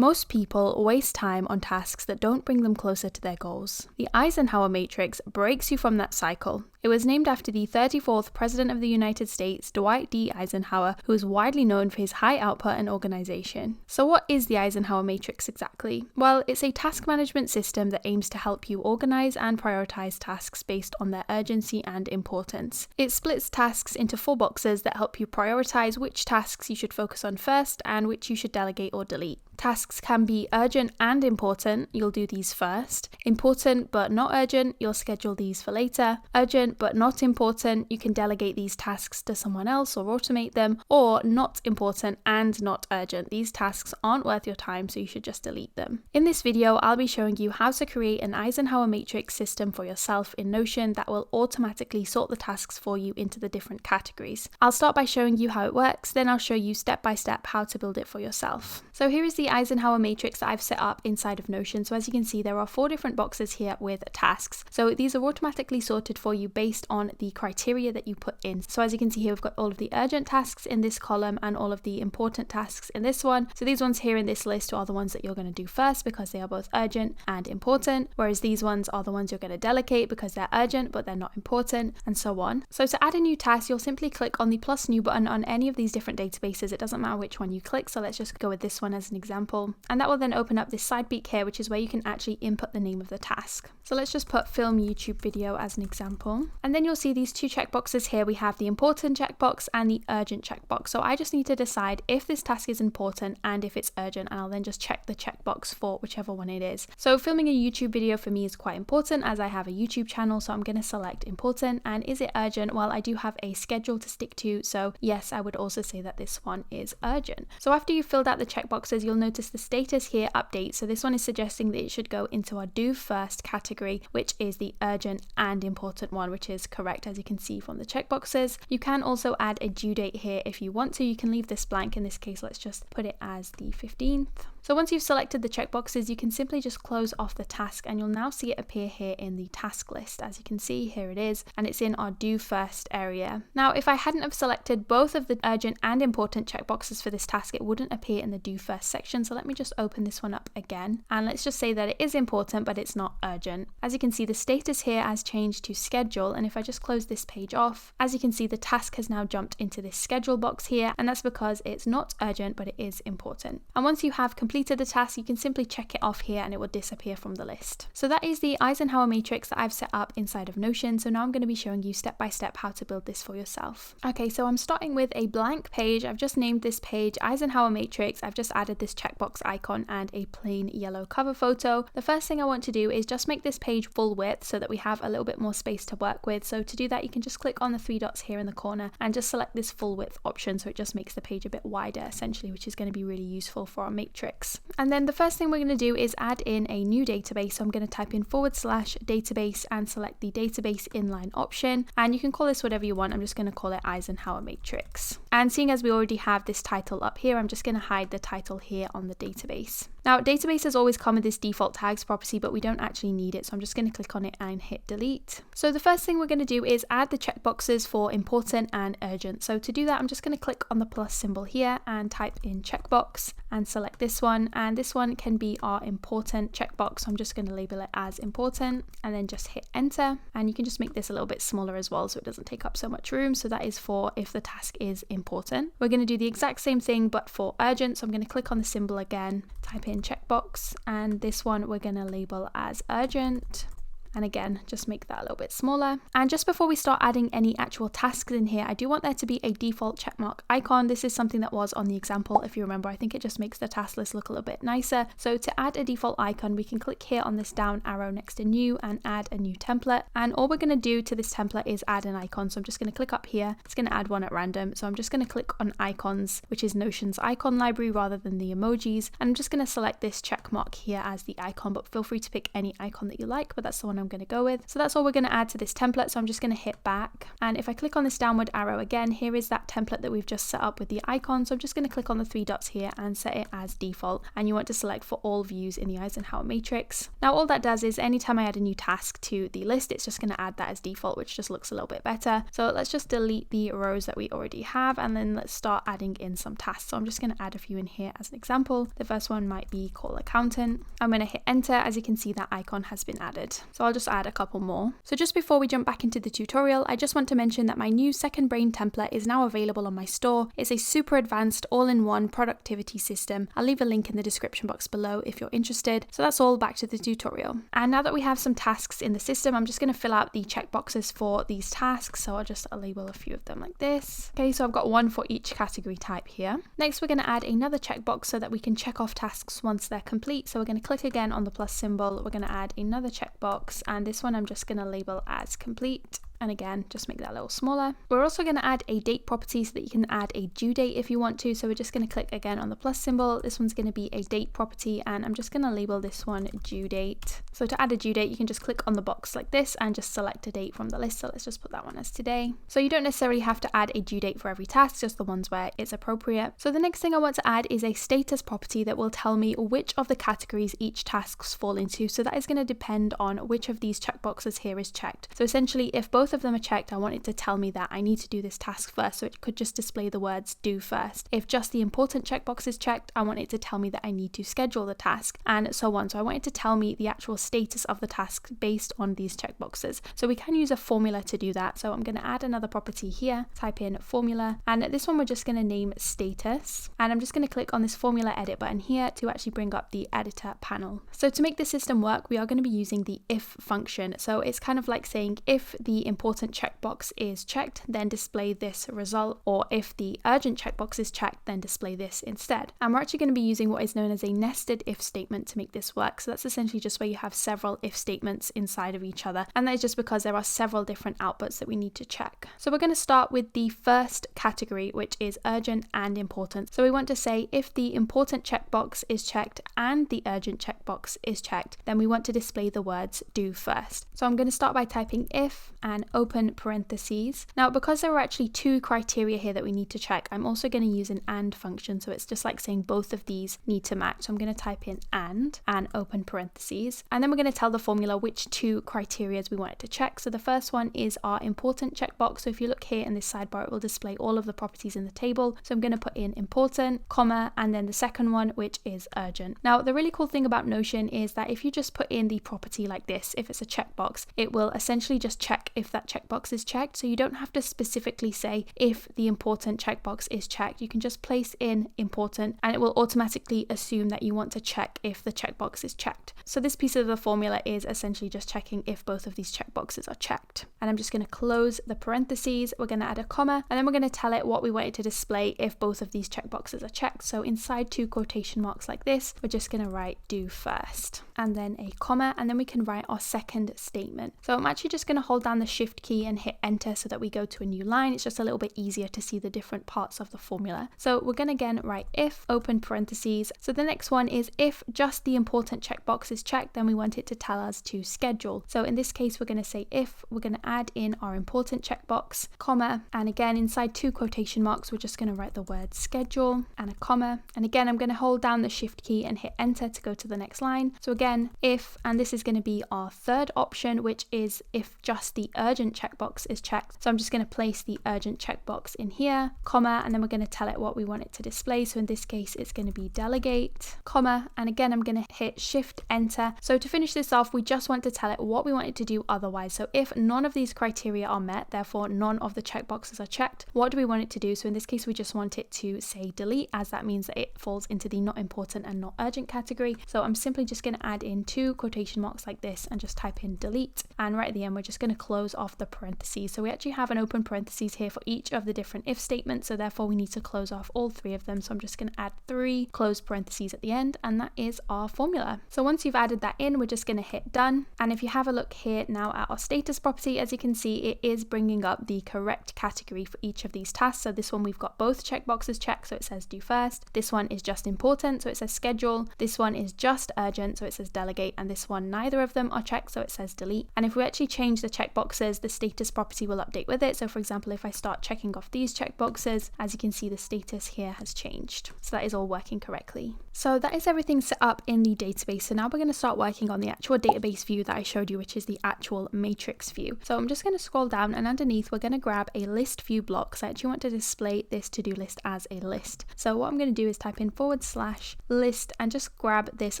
Most people waste time on tasks that don't bring them closer to their goals. The Eisenhower Matrix breaks you from that cycle. It was named after the 34th President of the United States, Dwight D. Eisenhower, who is widely known for his high output and organization. So what is the Eisenhower Matrix exactly? Well, it's a task management system that aims to help you organize and prioritize tasks based on their urgency and importance. It splits tasks into 4 boxes that help you prioritize which tasks you should focus on first and which you should delegate or delete. Tasks can be urgent and important, you'll do these first. Important but not urgent, you'll schedule these for later. Urgent but not important, you can delegate these tasks to someone else or automate them. Or not important and not urgent, these tasks aren't worth your time, so you should just delete them. In this video, I'll be showing you how to create an Eisenhower Matrix system for yourself in Notion that will automatically sort the tasks for you into the different categories. I'll start by showing you how it works, then I'll show you step by step how to build it for yourself. So here is the Eisenhower Matrix that I've set up inside of Notion. So as you can see, there are 4 different boxes here with tasks. So these are automatically sorted for you based on the criteria that you put in. So as you can see here, we've got all of the urgent tasks in this column and all of the important tasks in this one. So these ones here in this list are the ones that you're going to do first because they are both urgent and important, whereas these ones are the ones you're going to delegate because they're urgent but they're not important, and so on. So to add a new task, you'll simply click on the plus new button on any of these different databases. It doesn't matter which one you click, so let's just go with this one as an example. And that will then open up this side beak here, which is where you can actually input the name of the task. So let's just put film YouTube video as an example. And then you'll see these 2 checkboxes here. We have the important checkbox and the urgent checkbox. So I just need to decide if this task is important and if it's urgent, and I'll then just check the checkbox for whichever one it is. So filming a YouTube video for me is quite important as I have a YouTube channel, so I'm going to select important. And is it urgent? Well, I do have a schedule to stick to, so yes, I would also say that this one is urgent. So after you've filled out the checkboxes, you'll notice the status here update. So this one is suggesting that it should go into our do first category, which is the urgent and important one, which is correct as you can see from the checkboxes. You can also add a due date here if you want to. You can leave this blank. In this case, let's just put it as the 15th. So once you've selected the checkboxes, you can simply just close off the task and you'll now see it appear here in the task list. As you can see, here it is, and it's in our do first area. Now, if I hadn't have selected both of the urgent and important checkboxes for this task, it wouldn't appear in the do first section. So let me just open this one up again, and let's just say that it is important, but it's not urgent. As you can see, the status here has changed to schedule, and if I just close this page off, as you can see, the task has now jumped into this schedule box here, and that's because it's not urgent, but it is important. And once you have completed the task, you can simply check it off here and it will disappear from the list. So that is the Eisenhower Matrix that I've set up inside of Notion. So now I'm going to be showing you step by step how to build this for yourself. Okay, so I'm starting with a blank page. I've just named this page Eisenhower Matrix. I've just added this checkbox icon and a plain yellow cover photo. The first thing I want to do is just make this page full width so that we have a little bit more space to work with. So to do that, you can just click on the 3 dots here in the corner and just select this full width option, so it just makes the page a bit wider essentially, which is going to be really useful for our matrix. And then the first thing we're going to do is add in a new database. So I'm going to type in /database and select the database inline option, and you can call this whatever you want. I'm just going to call it Eisenhower Matrix. And seeing as we already have this title up here, I'm just going to hide the title here on the database. Now, databases always come with this default tags property, but we don't actually need it, so I'm just going to click on it and hit delete. So the first thing we're going to do is add the checkboxes for important and urgent. So to do that, I'm just going to click on the plus symbol here and type in checkbox and select this one, and this one can be our important checkbox. So I'm just going to label it as important and then just hit enter, and you can just make this a little bit smaller as well so it doesn't take up so much room. So that is for if the task is important. We're going to do the exact same thing but for urgent. So I'm going to click on the symbol again, type in checkbox, and this one we're going to label as urgent. And again, just make that a little bit smaller. And just before we start adding any actual tasks in here, I do want there to be a default checkmark icon. This is something that was on the example, if you remember. I think it just makes the task list look a little bit nicer. So to add a default icon, we can click here on this down arrow next to new and add a new template. And all we're going to do to this template is add an icon. So I'm just going to click up here. It's going to add one at random. So I'm just going to click on icons, which is Notion's icon library rather than the emojis. And I'm just going to select this check mark here as the icon, but feel free to pick any icon that you like, but that's the one I'm going to go with. So that's all we're going to add to this template. So I'm just going to hit back. And if I click on this downward arrow again, here is that template that we've just set up with the icon. So I'm just going to click on the 3 dots here and set it as default. And you want to select for all views in the Eisenhower Matrix. Now all that does is anytime I add a new task to the list, it's just going to add that as default, which just looks a little bit better. So let's just delete the rows that we already have, and then let's start adding in some tasks. So I'm just going to add a few in here as an example. The first one might be call accountant. I'm going to hit enter. As you can see, that icon has been added. So I'll just add a couple more. So just before we jump back into the tutorial, I just want to mention that my new second brain template is now available on my store. It's a super advanced all-in-one productivity system. I'll leave a link in the description box below if you're interested. So that's all, back to the tutorial. And now that we have some tasks in the system, I'm just going to fill out the checkboxes for these tasks. So I'll just label a few of them like this. Okay, so I've got one for each category type here. Next, we're going to add another checkbox so that we can check off tasks once they're complete. So we're going to click again on the plus symbol. We're going to add another checkbox, and this one I'm just going to label as complete. And again, just make that a little smaller. We're also going to add a date property so that you can add a due date if you want to. So we're just going to click again on the plus symbol. This one's going to be a date property, and I'm just going to label this one due date. So to add a due date, you can just click on the box like this and just select a date from the list. So let's just put that one as today. So you don't necessarily have to add a due date for every task, just the ones where it's appropriate. So the next thing I want to add is a status property that will tell me which of the categories each tasks fall into. So that is going to depend on which of these checkboxes here is checked. So essentially, if both of them are checked, I want it to tell me that I need to do this task first, so it could just display the words do first. If just the important checkbox is checked, I want it to tell me that I need to schedule the task, and so on. So I want it to tell me the actual status of the task based on these checkboxes. So we can use a formula to do that. So I'm going to add another property here, type in formula, and this one we're just going to name status, and I'm just going to click on this formula edit button here to actually bring up the editor panel. So to make this system work, we are going to be using the if function. So it's kind of like saying if the important checkbox is checked, then display this result, or if the urgent checkbox is checked, then display this instead. And we're actually going to be using what is known as a nested if statement to make this work. So that's essentially just where you have several if statements inside of each other, and that is just because there are several different outputs that we need to check. So we're going to start with the first category, which is urgent and important. So we want to say if the important checkbox is checked and the urgent checkbox is checked, then we want to display the words do first. So I'm going to start by typing if and open parentheses. Now, because there are actually two criteria here that we need to check, I'm also going to use an and function. So it's just like saying both of these need to match. So I'm going to type in and open parentheses. And then we're going to tell the formula which two criteria we want it to check. So the first one is our important checkbox. So if you look here in this sidebar, it will display all of the properties in the table. So I'm going to put in important, comma, and then the second one, which is urgent. Now, the really cool thing about Notion is that if you just put in the property like this, if it's a checkbox, it will essentially just check if that checkbox is checked. So you don't have to specifically say if the important checkbox is checked. You can just place in important, and it will automatically assume that you want to check if the checkbox is checked. So this piece of the formula is essentially just checking if both of these checkboxes are checked. And I'm just going to close the parentheses. We're going to add a comma, and then we're going to tell it what we want it to display if both of these checkboxes are checked. So inside two quotation marks like this, we're just going to write do first, and then a comma, and then we can write our second statement. So I'm actually just going to hold down the shift key and hit enter so that we go to a new line. It's just a little bit easier to see the different parts of the formula. So we're going to again write if, open parentheses. So the next one is if just the important checkbox is checked, then we want it to tell us to schedule. So in this case, we're going to say if, we're going to add in our important checkbox, comma, and again inside two quotation marks, we're just going to write the word schedule and a comma. And again, I'm going to hold down the shift key and hit enter to go to the next line. So again, if, and this is going to be our third option, which is if just the urgent checkbox is checked. So I'm just going to place the urgent checkbox in here, comma, and then we're going to tell it what we want it to display. So in this case, it's going to be delegate, comma, and again, I'm going to hit shift enter. So to finish this off, we just want to tell it what we want it to do otherwise. So if none of these criteria are met, therefore none of the checkboxes are checked, what do we want it to do? So in this case, we just want it to say delete, as that means that it falls into the not important and not urgent category. So I'm simply just going to add in two quotation marks like this and just type in delete. And right at the end, we're just going to close off the parentheses. So we actually have an open parentheses here for each of the different if statements, so therefore we need to close off all 3 of them. So I'm just going to add 3 closed parentheses at the end, and that is our formula. So once you've added that in, we're just going to hit done. And if you have a look here now at our status property, as you can see, it is bringing up the correct category for each of these tasks. So this one we've got both checkboxes checked, so it says do first. This one is just important, so it says schedule. This one is just urgent, so it says delegate, and this one, neither of them are checked, so it says delete. And if we actually change the checkboxes, the status property will update with it. So for example, if I start checking off these checkboxes, as you can see, the status here has changed. So that is all working correctly. So that is everything set up in the database. So now we're going to start working on the actual database view that I showed you, which is the actual matrix view. So I'm just going to scroll down, and underneath we're going to grab a list view block. So I actually want to display this to-do list as a list. So what I'm going to do is type in /list and just grab this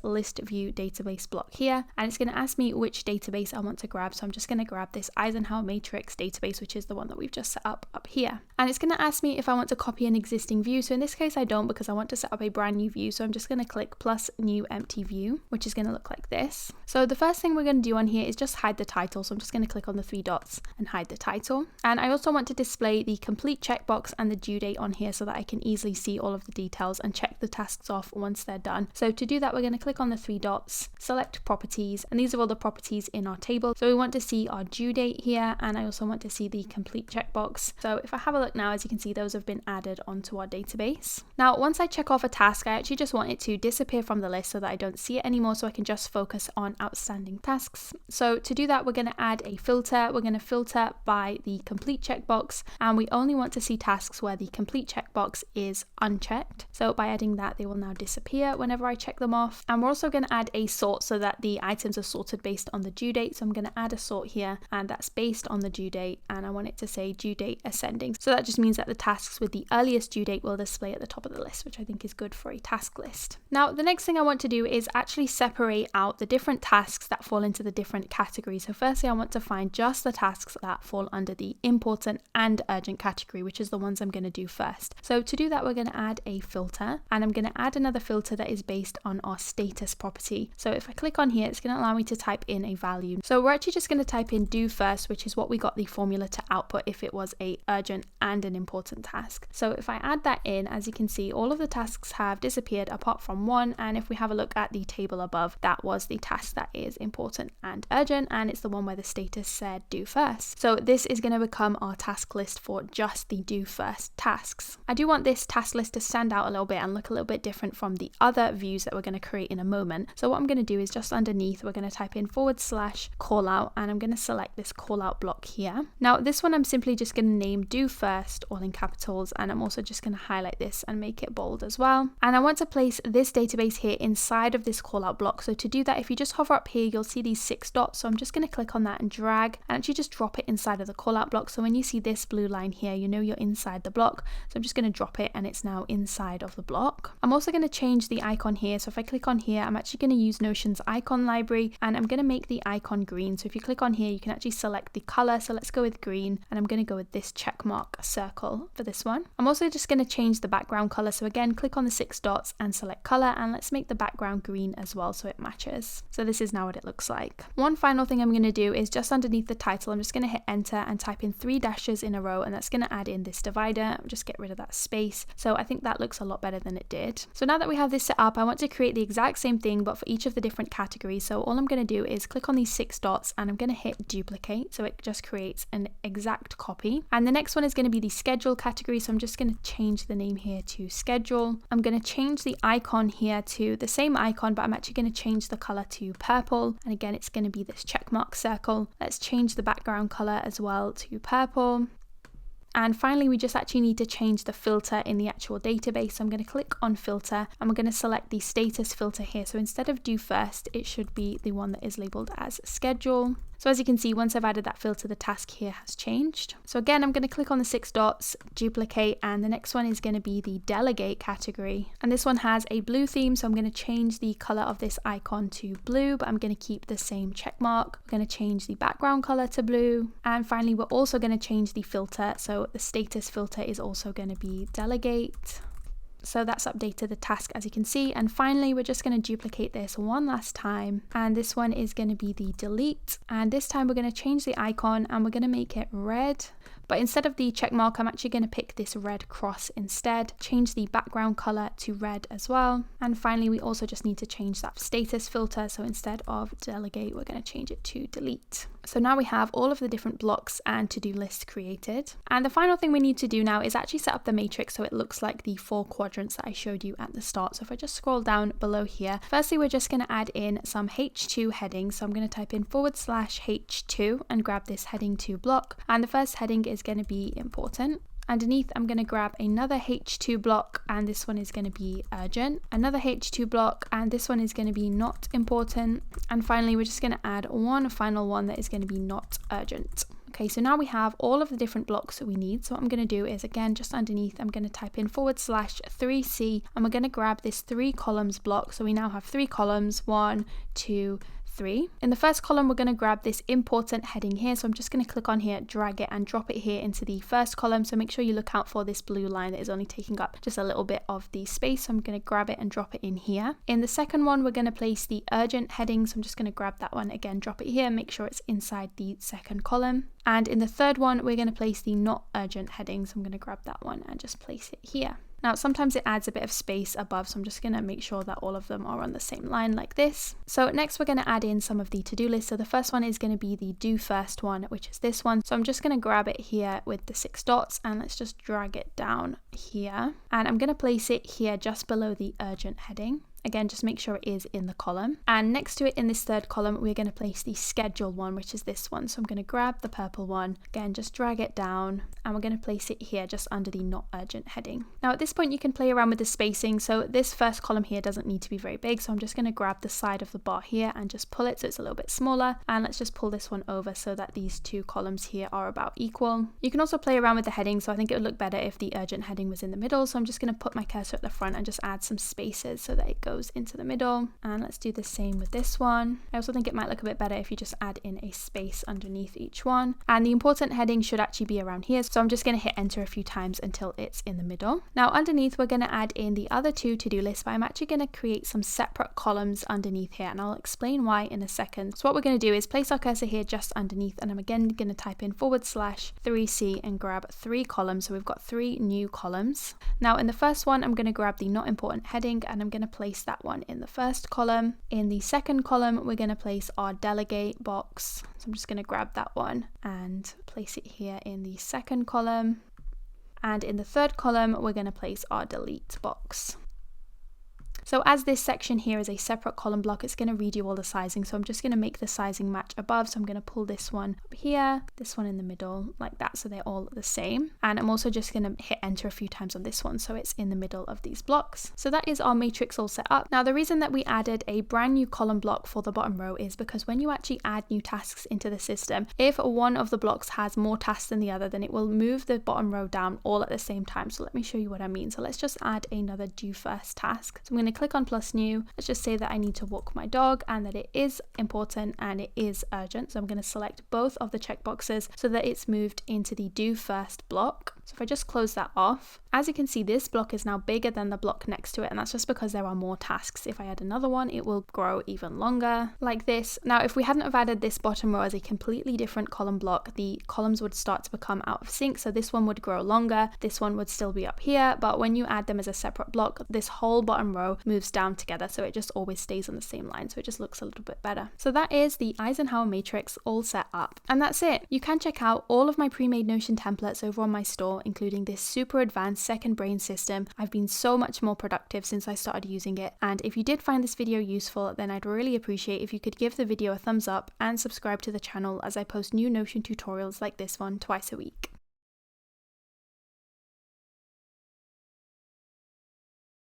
list view database block here, and it's going to ask me which database I want to grab. So I'm just going to grab this Eisenhower Matrix database, which is the one that we've just set up here. And it's going to ask me if I want to copy an existing view. So in this case I don't, because I want to set up a brand new view. So I'm just going to click plus new empty view, which is going to look like this. So the first thing we're going to do on here is just hide the title. So I'm just going to click on the 3 dots and hide the title. And I also want to display the complete checkbox and the due date on here so that I can easily see all of the details and check the tasks off once they're done. So to do that, we're going to click on the 3 dots, select properties, and these are all the properties in our table. So we want to see our due date here, and I also want to see the complete checkbox. So if I have a look now, as you can see, those have been added onto our database. Now, once I check off a task, I actually just want it to disappear from the list so that I don't see it anymore, so I can just focus on outstanding tasks. So to do that, we're going to add a filter. We're going to filter by the complete checkbox, and we only want to see tasks where the complete checkbox is unchecked. So by adding that, they will now disappear whenever I check them off. And we're also going to add a sort so that the items are sorted based on the due date. So I'm going to add a sort here, and that's based on the due date, and I want it to say due date ascending. So that just means that the tasks with the earliest due date will display at the top of the list, which I think is good for a task list. Now, the next thing I want to do is actually separate out the different tasks that fall into the different categories. So firstly, I want to find just the tasks that fall under the important and urgent category, which is the ones I'm going to do first. So to do that, we're going to add a filter, and I'm going to add another filter that is based on our status property. So if I click on here, it's going to allow me to type in a value. So we're actually just going to type in do first, which is what we got the formula to output if it was a urgent and an important task. So if I add that in, as you can see, all of the tasks have disappeared apart from one. And if we have a look at the table above, that was the task that is important and urgent, and it's the one where the status said do first. So this is going to become our task list for just the do first tasks. I do want this task list to stand out a little bit and look a little bit different from the other views that we're going to create in a moment. So what I'm going to do is just underneath, we're going to type in /callout, and I'm going to select this callout block here. Now this one I'm simply just going to name do first, all in capitals, and I'm also just going to highlight this and make it bold as well. And I want to place this database here inside of this callout block. So to do that, if you just hover up here, you'll see these 6 dots. So I'm just going to click on that and drag and actually just drop it inside of the callout block. So when you see this blue line here, you know you're inside the block. So I'm just going to drop it, and it's now inside of the block. I'm also going to change the icon here. So if I click on here, I'm actually going to use Notion's icon library, and I'm going to make the icon green. So if you click on here, you can actually select the color. So let's go with green, and I'm going to go with this check mark circle for this one. I'm also just going to change the background color. So again, click on the 6 dots and select color, and let's make the background green as well so it matches. So this is now what it looks like. One final thing I'm going to do is just underneath the title, I'm just going to hit enter and type in 3 dashes in a row, and that's going to add in this divider. Just get rid of that space. So I think that looks a lot better than it did. So now that we have this set up, I want to create the exact same thing but for each of the different categories. So all I'm going to do is click on these 6 dots, and I'm going to hit duplicate, so it just creates an exact copy. And the next one is going to be the schedule category. So I'm just going to change the name here to schedule. I'm going to change the icon here to the same icon, but I'm actually going to change the color to purple, and again it's going to be this check mark circle. Let's change the background color as well to purple. And finally, we just actually need to change the filter in the actual database. So I'm going to click on filter, and we're going to select the status filter here. So instead of do first, it should be the one that is labeled as schedule. So as you can see, once I've added that filter, the task here has changed. So again, I'm going to click on the 6 dots, duplicate, and the next one is going to be the delegate category. And this one has a blue theme, so I'm going to change the color of this icon to blue, but I'm going to keep the same check mark. We're going to change the background color to blue. And finally, we're also going to change the filter. So the status filter is also going to be delegate. So that's updated the task as you can see. And finally, we're just going to duplicate this one last time. And this one is going to be the delete. And this time we're going to change the icon and we're going to make it red. But instead of the check mark, I'm actually going to pick this red cross instead. Change the background color to red as well. And finally, we also just need to change that status filter. So instead of delegate, we're going to change it to delete. So now we have all of the different blocks and to-do lists created. And the final thing we need to do now is actually set up the matrix so it looks like the 4 quadrants that I showed you at the start. So if I just scroll down below here, firstly, we're just going to add in some H2 headings. So I'm going to type in /H2 and grab this heading 2 block. And the first heading is going to be important. Underneath, I'm going to grab another H2 block, and this one is going to be urgent. Another H2 block, and this one is going to be not important. And finally, we're just going to add one final one that is going to be not urgent. Okay, so now we have all of the different blocks that we need. So what I'm going to do is, again, just underneath, I'm going to type in /3C, and we're going to grab this 3 columns block. So we now have 3 columns, 1, 2, 3. In the first column, we're going to grab this important heading here. So I'm just going to click on here, drag it and drop it here into the first column. So make sure you look out for this blue line that is only taking up just a little bit of the space. So I'm going to grab it and drop it in here. In the second one, we're going to place the urgent heading. So I'm just going to grab that one again, drop it here, make sure it's inside the second column. And in the third one, we're going to place the not urgent heading. So I'm going to grab that one and just place it here. Now, sometimes it adds a bit of space above, so I'm just going to make sure that all of them are on the same line like this. So next we're going to add in some of the to-do lists. So the first one is going to be the do first one, which is this one. So I'm just going to grab it here with the 6 dots and let's just drag it down here. And I'm going to place it here just below the urgent heading. Again, just make sure it is in the column. And next to it in this third column, we're going to place the schedule one, which is this one. So I'm going to grab the purple one, again, just drag it down, and we're going to place it here just under the not urgent heading. Now at this point, you can play around with the spacing. So this first column here doesn't need to be very big. So I'm just going to grab the side of the bar here and just pull it so it's a little bit smaller. And let's just pull this one over so that these 2 columns here are about equal. You can also play around with the heading. So I think it would look better if the urgent heading was in the middle. So I'm just going to put my cursor at the front and just add some spaces so that it goes into the middle. And let's do the same with this one. I also think it might look a bit better if you just add in a space underneath each one. And the important heading should actually be around here. So I'm just going to hit enter a few times until it's in the middle. Now underneath, we're going to add in the other 2 to-do lists, but I'm actually going to create some separate columns underneath here, and I'll explain why in a second. So what we're going to do is place our cursor here just underneath, and I'm again going to type in /3C and grab 3 columns. So we've got 3 new columns. Now in the first one, I'm going to grab the not important heading and I'm going to place that one in the first column. In the second column, we're going to place our delegate box. So I'm just going to grab that one and place it here in the second column. And in the third column, we're going to place our delete box. So as this section here is a separate column block, it's going to read you all the sizing. So I'm just going to make the sizing match above. So I'm going to pull this one up here, this one in the middle like that. So they're all the same. And I'm also just going to hit enter a few times on this one. So it's in the middle of these blocks. So that is our matrix all set up. Now, the reason that we added a brand new column block for the bottom row is because when you actually add new tasks into the system, if one of the blocks has more tasks than the other, then it will move the bottom row down all at the same time. So let me show you what I mean. So let's just add another do first task. So I'm going to click on plus new. Let's just say that I need to walk my dog and that it is important and it is urgent. So I'm going to select both of the checkboxes so that it's moved into the do first block. So if I just close that off, as you can see, this block is now bigger than the block next to it, and that's just because there are more tasks. If I add another one, it will grow even longer like this. Now, if we hadn't have added this bottom row as a completely different column block, the columns would start to become out of sync. So this one would grow longer, this one would still be up here, but when you add them as a separate block, this whole bottom row moves down together, so it just always stays on the same line, so it just looks a little bit better. So that is the Eisenhower Matrix all set up, and that's it. You can check out all of my pre-made Notion templates over on my store, including this super advanced second brain system. I've been so much more productive since I started using it, and if you did find this video useful, then I'd really appreciate if you could give the video a thumbs up and subscribe to the channel as I post new Notion tutorials like this one twice a week.